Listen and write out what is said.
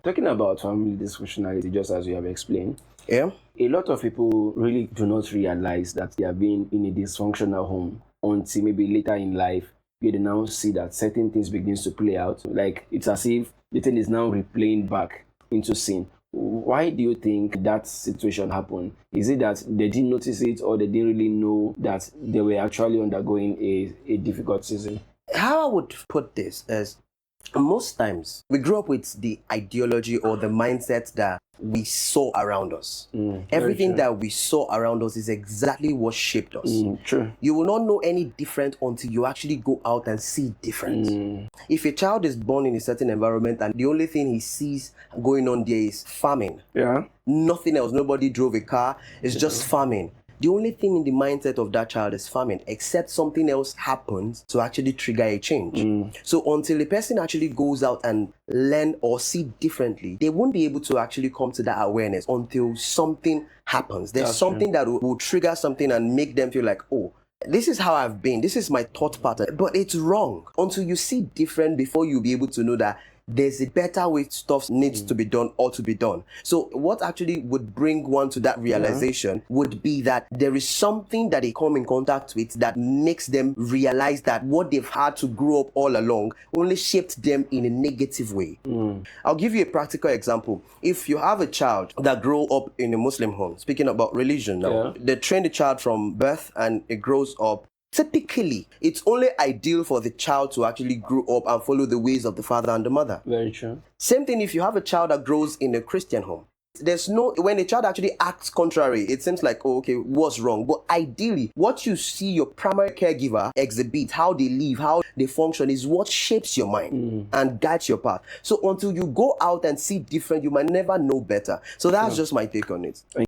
Talking about family dysfunctionality, just as you have explained, Yeah. a lot of people really do not realize that they have been in a dysfunctional home until maybe later in life, where they now see that certain things begins to play out. Like it's as if the thing is now replaying back into sin. Why do you think that situation happened? Is it that they didn't notice it, or they didn't really know that they were actually undergoing a difficult season? How I would put this is, most times we grew up with the ideology or the mindset that we saw around us. Everything true. that we saw around us is exactly what shaped us. True. You will not know any different until you actually go out and see different. If a child is born in a certain environment and the only thing he sees going on there is farming, Yeah. nothing else, nobody drove a car, it's just farming. The only thing in the mindset of that child is farming, except something else happens to actually trigger a change. So until a person actually goes out and learn or see differently, they won't be able to actually come to that awareness until something happens. There's That's something that will trigger something and make them feel like, oh, this is how I've been, this is my thought pattern. But it's wrong. Until you see different before you'll be able to know that there's a better way stuff needs to be done or to be done. So what actually would bring one to that realization would be that there is something that they come in contact with that makes them realize that what they've had to grow up all along only shaped them in a negative way. I'll give you a practical example. If you have a child that grow up in a Muslim home, speaking about religion now, they train the child from birth and it grows up. Typically, it's only ideal for the child to actually grow up and follow the ways of the father and the mother. Very true. Same thing if you have a child that grows in a Christian home. There's no, when a child actually acts contrary, it seems like, oh, okay, what's wrong? But ideally, what you see your primary caregiver exhibit, how they live, how they function, is what shapes your mind and guides your path. So until you go out and see different, you might never know better. So that's just my take on it.